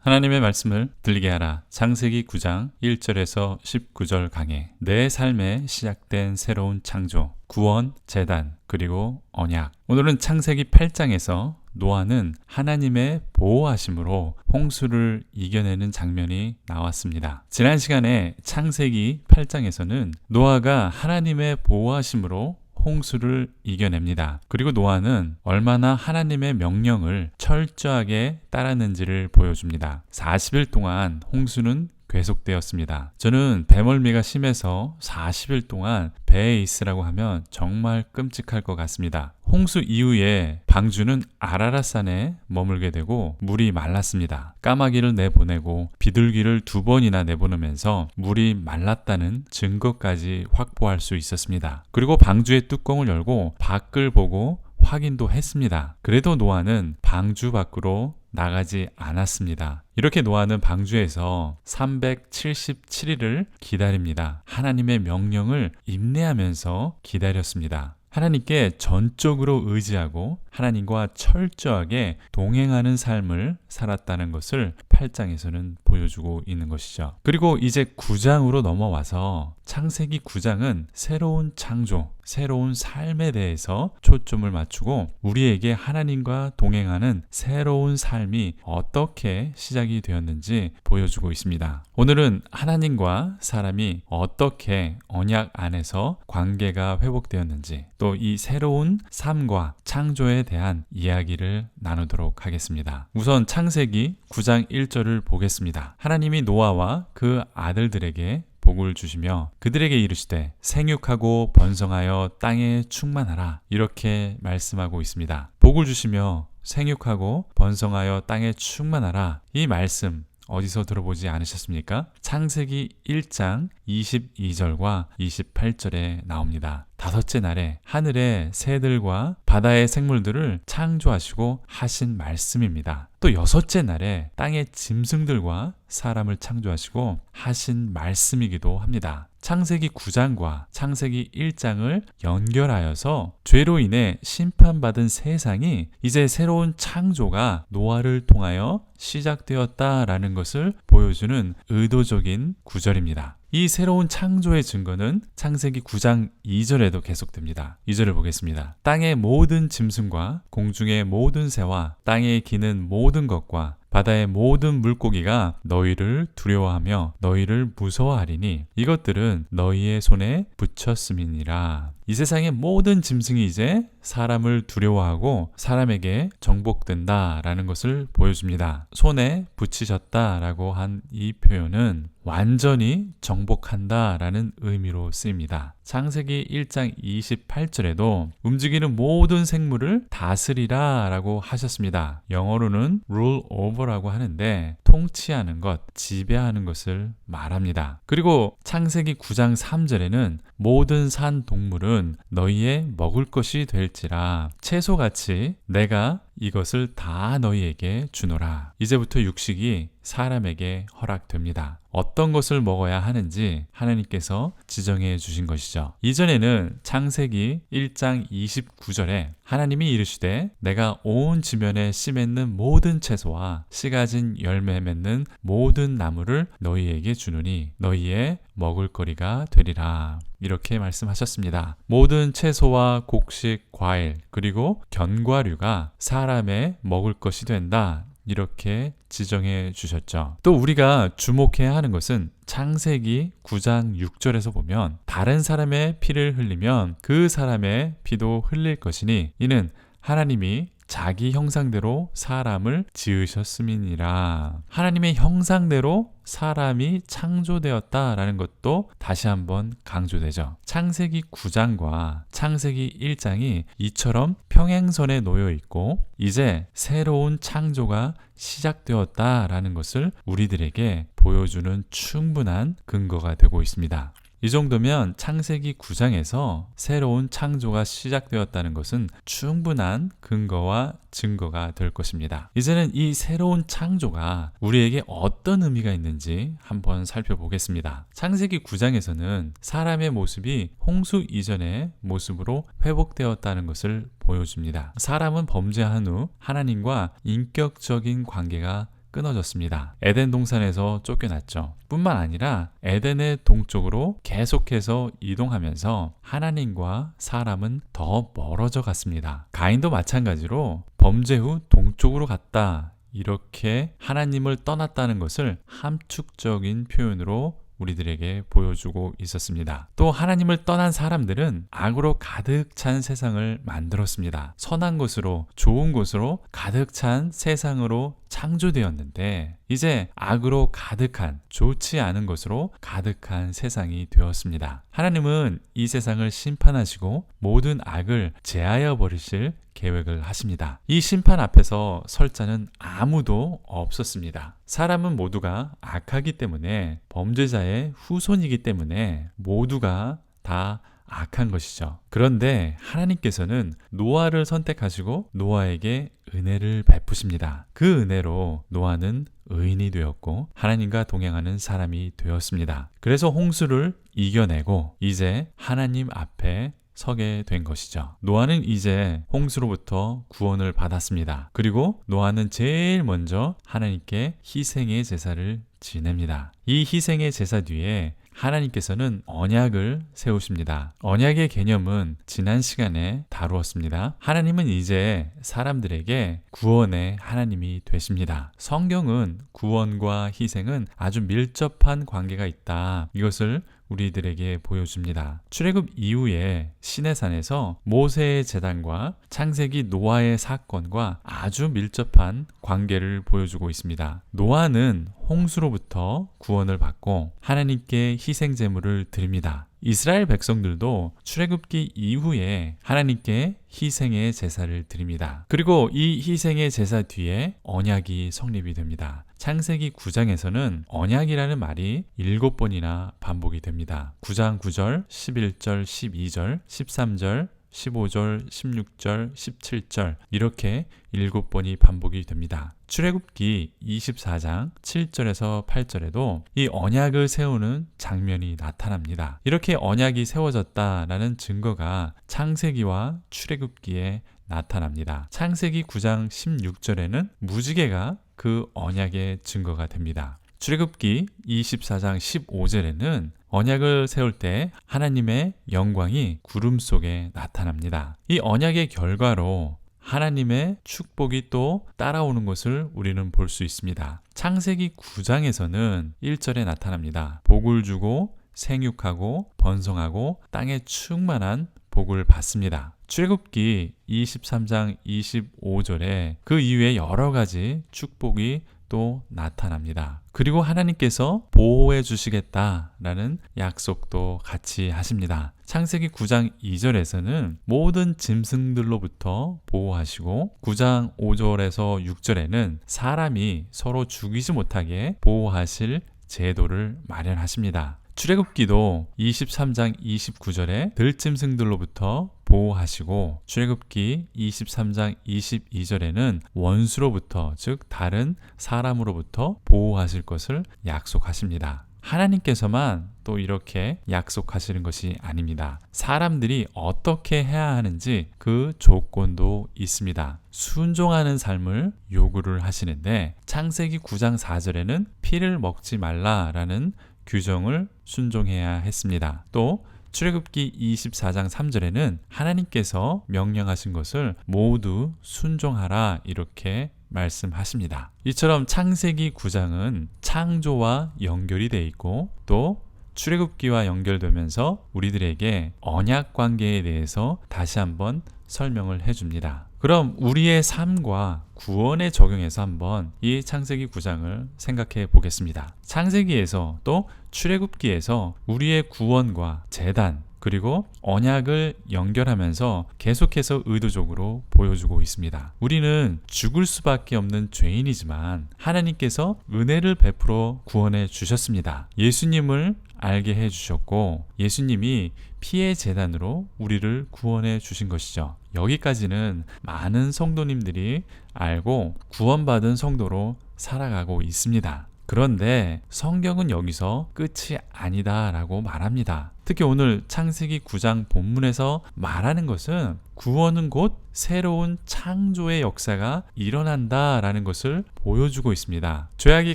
하나님의 말씀을 들리게 하라. 창세기 9장 1절에서 19절 강해. 내 삶에 시작된 새로운 창조, 구원, 재단, 그리고 언약. 오늘은 창세기 8장에서 노아는 하나님의 보호하심으로 홍수를 이겨내는 장면이 나왔습니다. 지난 시간에 창세기 8장에서는 노아가 하나님의 보호하심으로 홍수를 이겨냅니다. 그리고 노아는 얼마나 하나님의 명령을 철저하게 따랐는지를 보여줍니다. 40일 동안 홍수는 계속되었습니다. 저는 배멀미가 심해서 40일 동안 배에 있으라고 하면 정말 끔찍할 것 같습니다. 홍수 이후에 방주는 아라랏산에 머물게 되고 물이 말랐습니다. 까마귀를 내보내고 비둘기를 2번이나 내보내면서 물이 말랐다는 증거까지 확보할 수 있었습니다. 그리고 방주의 뚜껑을 열고 밖을 보고 확인도 했습니다. 그래도 노아는 방주 밖으로 나가지 않았습니다. 이렇게 노아는 방주에서 377일을 기다립니다. 하나님의 명령을 인내하면서 기다렸습니다. 하나님께 전적으로 의지하고 하나님과 철저하게 동행하는 삶을 살았다는 것을 8장에서는 보여주고 있는 것이죠. 그리고 이제 9장으로 넘어와서 창세기 9장은 새로운 창조, 새로운 삶에 대해서 초점을 맞추고 우리에게 하나님과 동행하는 새로운 삶이 어떻게 시작이 되었는지 보여주고 있습니다. 오늘은 하나님과 사람이 어떻게 언약 안에서 관계가 회복되었는지 또 이 새로운 삶과 창조에 대한 이야기를 나누도록 하겠습니다. 우선 창세기 9장 1절을 보겠습니다. 하나님이 노아와 그 아들들에게 복을 주시며 그들에게 이르시되 생육하고 번성하여 땅에 충만하라 이렇게 말씀하고 있습니다. 복을 주시며 생육하고 번성하여 땅에 충만하라 이 말씀 어디서 들어보지 않으셨습니까? 창세기 1장 22절과 28절에 나옵니다. 다섯째 날에 하늘의 새들과 바다의 생물들을 창조하시고 하신 말씀입니다. 또 여섯째 날에 땅의 짐승들과 사람을 창조하시고 하신 말씀이기도 합니다. 창세기 9장과 창세기 1장을 연결하여서 죄로 인해 심판받은 세상이 이제 새로운 창조가 노아를 통하여 시작되었다라는 것을 보여주는 의도적인 구절입니다. 이 새로운 창조의 증거는 창세기 9장 2절에도 계속됩니다. 2절을 보겠습니다. 땅의 모든 짐승과 공중의 모든 새와 땅에 기는 모든 것과 바다의 모든 물고기가 너희를 두려워하며 너희를 무서워하리니 이것들은 너희의 손에 붙였음이니라. 이 세상의 모든 짐승이 이제 사람을 두려워하고 사람에게 정복된다라는 것을 보여줍니다. 손에 붙이셨다라고 한 이 표현은 완전히 정복한다라는 의미로 쓰입니다. 창세기 1장 28절에도 움직이는 모든 생물을 다스리라 라고 하셨습니다. 영어로는 rule over라고 하는데 통치하는 것, 지배하는 것을 말합니다. 그리고 창세기 9장 3절에는 모든 산 동물은 너희의 먹을 것이 될지라 채소같이 내가 이것을 다 너희에게 주노라. 이제부터 육식이 사람에게 허락됩니다. 어떤 것을 먹어야 하는지 하나님께서 지정해 주신 것이죠. 이전에는 창세기 1장 29절에 하나님이 이르시되 내가 온 지면에 씨 맺는 모든 채소와 씨 가진 열매 맺는 모든 나무를 너희에게 주노니 너희의 먹을거리가 되리라. 이렇게 말씀하셨습니다. 모든 채소와 곡식, 과일, 그리고 견과류가 사람의 먹을 것이 된다. 이렇게 지정해 주셨죠. 또 우리가 주목해야 하는 것은 창세기 9장 6절에서 보면 다른 사람의 피를 흘리면 그 사람의 피도 흘릴 것이니 이는 하나님이 자기 형상대로 사람을 지으셨음이니라. 하나님의 형상대로 사람이 창조되었다라는 것도 다시 한번 강조되죠. 창세기 9장과 창세기 1장이 이처럼 평행선에 놓여 있고 이제 새로운 창조가 시작되었다라는 것을 우리들에게 보여주는 충분한 근거가 되고 있습니다. 이 정도면 창세기 9장에서 새로운 창조가 시작되었다는 것은 충분한 근거와 증거가 될 것입니다. 이제는 이 새로운 창조가 우리에게 어떤 의미가 있는지 한번 살펴보겠습니다. 창세기 9장에서는 사람의 모습이 홍수 이전의 모습으로 회복되었다는 것을 보여줍니다. 사람은 범죄한 후 하나님과 인격적인 관계가 끊어졌습니다. 에덴 동산에서 쫓겨났죠. 뿐만 아니라 에덴의 동쪽으로 계속해서 이동하면서 하나님과 사람은 더 멀어져 갔습니다. 가인도 마찬가지로 범죄 후 동쪽으로 갔다, 이렇게 하나님을 떠났다는 것을 함축적인 표현으로 우리들에게 보여주고 있었습니다. 또 하나님을 떠난 사람들은 악으로 가득 찬 세상을 만들었습니다. 선한 것으로, 좋은 것으로 가득 찬 세상으로 창조되었는데 이제 악으로 가득한, 좋지 않은 것으로 가득한 세상이 되었습니다. 하나님은 이 세상을 심판하시고 모든 악을 제하여 버리실 계획을 하십니다. 이 심판 앞에서 설 자는 아무도 없었습니다. 사람은 모두가 악하기 때문에, 범죄자의 후손이기 때문에 모두가 다 악한 것이죠. 그런데 하나님께서는 노아를 선택하시고 노아에게 은혜를 베푸십니다. 그 은혜로 노아는 의인이 되었고 하나님과 동행하는 사람이 되었습니다. 그래서 홍수를 이겨내고 이제 하나님 앞에 서게 된 것이죠. 노아는 이제 홍수로부터 구원을 받았습니다. 그리고 노아는 제일 먼저 하나님께 희생의 제사를 지냅니다. 이 희생의 제사 뒤에 하나님께서는 언약을 세우십니다. 언약의 개념은 지난 시간에 다루었습니다. 하나님은 이제 사람들에게 구원의 하나님이 되십니다. 성경은 구원과 희생은 아주 밀접한 관계가 있다, 이것을 우리들에게 보여줍니다. 출애굽 이후에 시내산에서 모세의 제단과 창세기 노아의 사건과 아주 밀접한 관계를 보여주고 있습니다. 노아는 홍수로부터 구원을 받고 하나님께 희생 제물을 드립니다. 이스라엘 백성들도 출애굽기 이후에 하나님께 희생의 제사를 드립니다. 그리고 이 희생의 제사 뒤에 언약이 성립이 됩니다. 창세기 9장에서는 언약이라는 말이 7번이나 반복이 됩니다. 9장 9절, 11절, 12절, 13절, 15절, 16절, 17절 이렇게 7번이 반복이 됩니다. 출애굽기 24장 7절에서 8절에도 이 언약을 세우는 장면이 나타납니다. 이렇게 언약이 세워졌다라는 증거가 창세기와 출애굽기에 나타납니다. 창세기 9장 16절에는 무지개가 그 언약의 증거가 됩니다. 출애굽기 24장 15절에는 언약을 세울 때 하나님의 영광이 구름 속에 나타납니다. 이 언약의 결과로 하나님의 축복이 또 따라오는 것을 우리는 볼 수 있습니다. 창세기 9장에서는 1절에 나타납니다. 복을 주고 생육하고 번성하고 땅에 충만한 복을 받습니다. 출애굽기 23장 25절에 그 이후에 여러 가지 축복이 또 나타납니다. 그리고 하나님께서 보호해 주시겠다라는 약속도 같이 하십니다. 창세기 9장 2절에서는 모든 짐승들로부터 보호하시고 9장 5절에서 6절에는 사람이 서로 죽이지 못하게 보호하실 제도를 마련하십니다. 출애굽기도 23장 29절에 들짐승들로부터 보호하시고 출애굽기 23장 22절에는 원수로부터, 즉 다른 사람으로부터 보호하실 것을 약속하십니다. 하나님께서만 또 이렇게 약속하시는 것이 아닙니다. 사람들이 어떻게 해야 하는지 그 조건도 있습니다. 순종하는 삶을 요구를 하시는데 창세기 9장 4절에는 피를 먹지 말라라는 규정을 순종해야 했습니다. 또 출애굽기 24장 3절에는 하나님께서 명령하신 것을 모두 순종하라 이렇게 말씀하십니다. 이처럼 창세기 9장은 창조와 연결이 되어 있고 또 출애굽기와 연결되면서 우리들에게 언약 관계에 대해서 다시 한번 설명을 해줍니다. 그럼 우리의 삶과 구원에 적용해서 한번 이 창세기 9장을 생각해 보겠습니다. 창세기에서 또 출애굽기에서 우리의 구원과 제단 그리고 언약을 연결하면서 계속해서 의도적으로 보여주고 있습니다. 우리는 죽을 수밖에 없는 죄인이지만 하나님께서 은혜를 베풀어 구원해 주셨습니다. 예수님을 알게 해주셨고 예수님이 피의 제단으로 우리를 구원해 주신 것이죠. 여기까지는 많은 성도님들이 알고 구원받은 성도로 살아가고 있습니다. 그런데 성경은 여기서 끝이 아니다라고 말합니다. 특히 오늘 창세기 9장 본문에서 말하는 것은 구원은 곧 새로운 창조의 역사가 일어난다라는 것을 보여주고 있습니다. 죄악이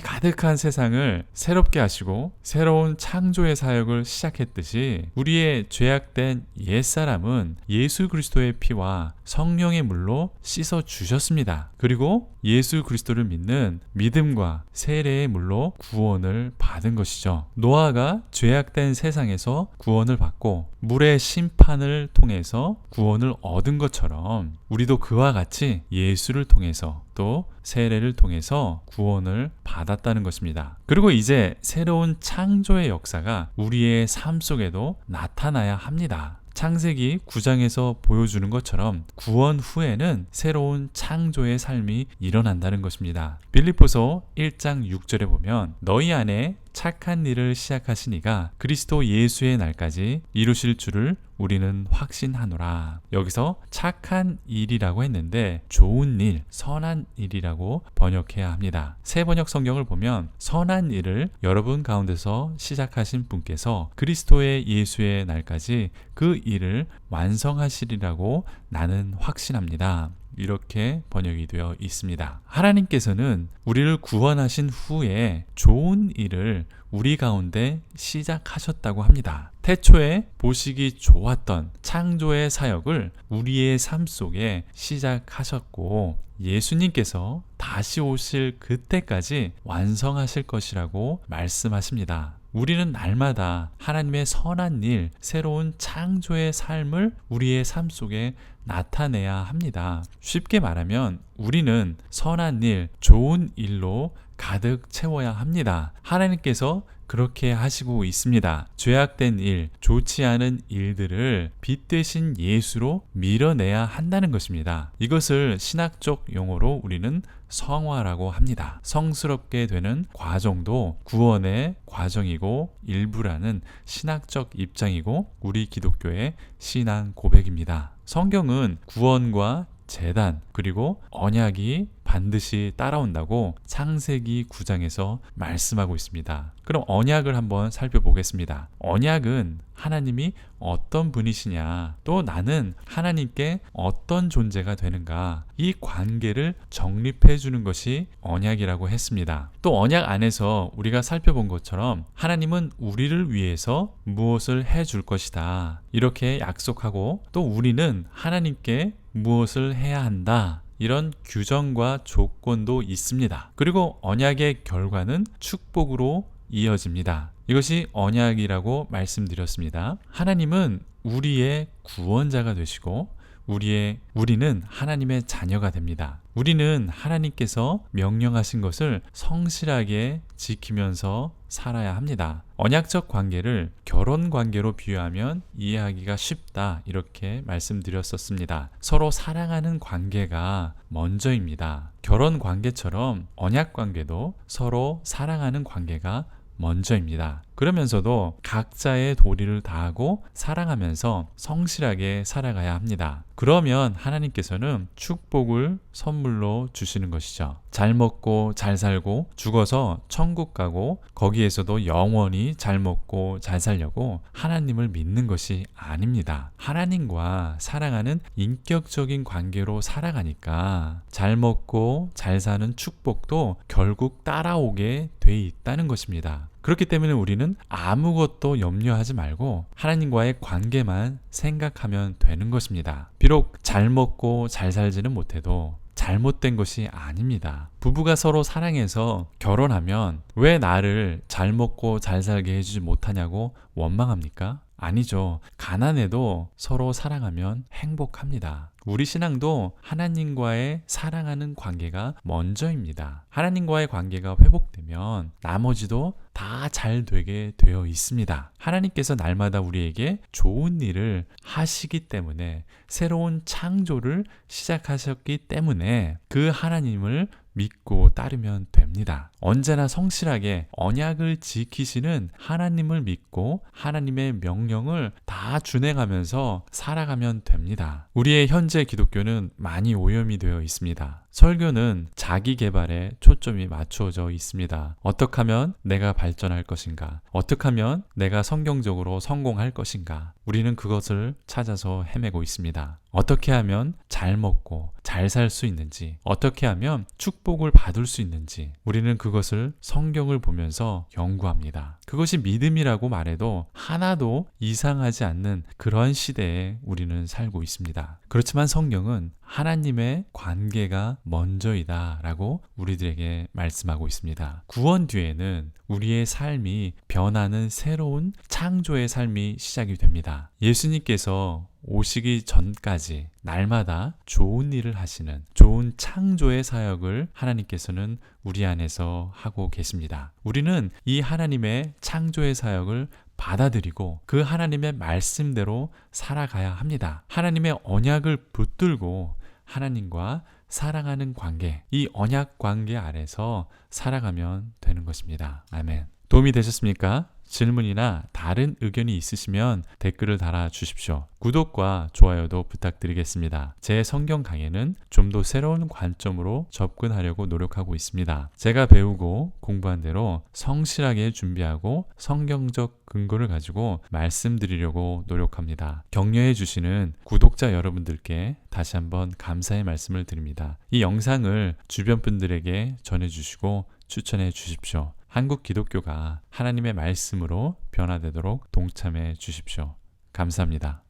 가득한 세상을 새롭게 하시고 새로운 창조의 사역을 시작했듯이 우리의 죄악된 옛사람은 예수 그리스도의 피와 성령의 물로 씻어 주셨습니다. 그리고 예수 그리스도를 믿는 믿음과 세례의 물로 구원을 받은 것이죠. 노아가 죄악된 세상에서 구원을 받고 물의 심판을 통해서 구원을 얻은 것처럼 우리도 그와 같이 예수를 통해서 또 세례를 통해서 구원을 받았다는 것입니다. 그리고 이제 새로운 창조의 역사가 우리의 삶 속에도 나타나야 합니다. 창세기 9장에서 보여주는 것처럼 구원 후에는 새로운 창조의 삶이 일어난다는 것입니다. 빌립보서 1장 6절에 보면 너희 안에 착한 일을 시작하시니가 그리스도 예수의 날까지 이루실 줄을 우리는 확신하노라. 여기서 착한 일이라고 했는데 좋은 일, 선한 일이라고 번역해야 합니다. 새 번역 성경을 보면 선한 일을 여러분 가운데서 시작하신 분께서 그리스도의 예수의 날까지 그 일을 완성하시리라고 나는 확신합니다. 이렇게 번역이 되어 있습니다. 하나님께서는 우리를 구원하신 후에 좋은 일을 우리 가운데 시작하셨다고 합니다. 태초에 보시기 좋았던 창조의 사역을 우리의 삶 속에 시작하셨고 예수님께서 다시 오실 그때까지 완성하실 것이라고 말씀하십니다. 우리는 날마다 하나님의 선한 일, 새로운 창조의 삶을 우리의 삶 속에 나타내야 합니다. 쉽게 말하면 우리는 선한 일, 좋은 일로 가득 채워야 합니다. 하나님께서 그렇게 하시고 있습니다. 죄악된 일, 좋지 않은 일들을 빛 대신 예수로 밀어내야 한다는 것입니다. 이것을 신학적 용어로 우리는 성화라고 합니다. 성스럽게 되는 과정도 구원의 과정이고 일부라는 신학적 입장이고 우리 기독교의 신앙 고백입니다. 성경은 구원과 제단 그리고 언약이 반드시 따라온다고 창세기 9장에서 말씀하고 있습니다. 그럼 언약을 한번 살펴보겠습니다. 언약은 하나님이 어떤 분이시냐, 또 나는 하나님께 어떤 존재가 되는가, 이 관계를 정립해 주는 것이 언약이라고 했습니다. 또 언약 안에서 우리가 살펴본 것처럼 하나님은 우리를 위해서 무엇을 해 줄 것이다, 이렇게 약속하고 또 우리는 하나님께 무엇을 해야 한다, 이런 규정과 조건도 있습니다. 그리고 언약의 결과는 축복으로 이어집니다. 이것이 언약이라고 말씀드렸습니다. 하나님은 우리의 구원자가 되시고 우리는 하나님의 자녀가 됩니다. 우리는 하나님께서 명령하신 것을 성실하게 지키면서 살아야 합니다. 언약적 관계를 결혼 관계로 비유하면 이해하기가 쉽다, 이렇게 말씀드렸었습니다. 서로 사랑하는 관계가 먼저입니다. 결혼 관계처럼 언약 관계도 서로 사랑하는 관계가 먼저입니다. 그러면서도 각자의 도리를 다하고 사랑하면서 성실하게 살아가야 합니다. 그러면 하나님께서는 축복을 선물로 주시는 것이죠. 잘 먹고 잘 살고 죽어서 천국 가고 거기에서도 영원히 잘 먹고 잘 살려고 하나님을 믿는 것이 아닙니다. 하나님과 사랑하는 인격적인 관계로 살아가니까 잘 먹고 잘 사는 축복도 결국 따라오게 돼 있다는 것입니다. 그렇기 때문에 우리는 아무것도 염려하지 말고 하나님과의 관계만 생각하면 되는 것입니다. 비록 잘 먹고 잘 살지는 못해도 잘못된 것이 아닙니다. 부부가 서로 사랑해서 결혼하면 왜 나를 잘 먹고 잘 살게 해주지 못하냐고 원망합니까? 아니죠. 가난해도 서로 사랑하면 행복합니다. 우리 신앙도 하나님과의 사랑하는 관계가 먼저입니다. 하나님과의 관계가 회복되면 나머지도 다 잘 되게 되어 있습니다. 하나님께서 날마다 우리에게 좋은 일을 하시기 때문에, 새로운 창조를 시작하셨기 때문에 그 하나님을 믿고 따르면 됩니다. 언제나 성실하게 언약을 지키시는 하나님을 믿고 하나님의 명령을 다 준행하면서 살아가면 됩니다. 우리의 현재 기독교는 많이 오염이 되어 있습니다. 설교는 자기 개발에 초점이 맞추어져 있습니다. 어떻게 하면 내가 발전할 것인가? 어떻게 하면 내가 성경적으로 성공할 것인가? 우리는 그것을 찾아서 헤매고 있습니다. 어떻게 하면 잘 먹고 잘 살 수 있는지, 어떻게 하면 축복을 받을 수 있는지, 우리는 그것을 성경을 보면서 연구합니다. 그것이 믿음이라고 말해도 하나도 이상하지 않는 그런 시대에 우리는 살고 있습니다. 그렇지만 성경은 하나님의 관계가 먼저이다 라고 우리들에게 말씀하고 있습니다. 구원 뒤에는 우리의 삶이 변하는 새로운 창조의 삶이 시작이 됩니다. 예수님께서 오시기 전까지 날마다 좋은 일을 하시는 좋은 창조의 사역을 하나님께서는 우리 안에서 하고 계십니다. 우리는 이 하나님의 창조의 사역을 받아들이고 그 하나님의 말씀대로 살아가야 합니다. 하나님의 언약을 붙들고 하나님과 사랑하는 관계, 이 언약 관계 아래서 살아가면 되는 것입니다. 아멘. 도움이 되셨습니까? 질문이나 다른 의견이 있으시면 댓글을 달아주십시오. 구독과 좋아요도 부탁드리겠습니다. 제 성경 강해는 좀 더 새로운 관점으로 접근하려고 노력하고 있습니다. 제가 배우고 공부한 대로 성실하게 준비하고 성경적 근거를 가지고 말씀드리려고 노력합니다. 격려해 주시는 구독자 여러분들께 다시 한번 감사의 말씀을 드립니다. 이 영상을 주변 분들에게 전해주시고 추천해 주십시오. 한국 기독교가 하나님의 말씀으로 변화되도록 동참해 주십시오. 감사합니다.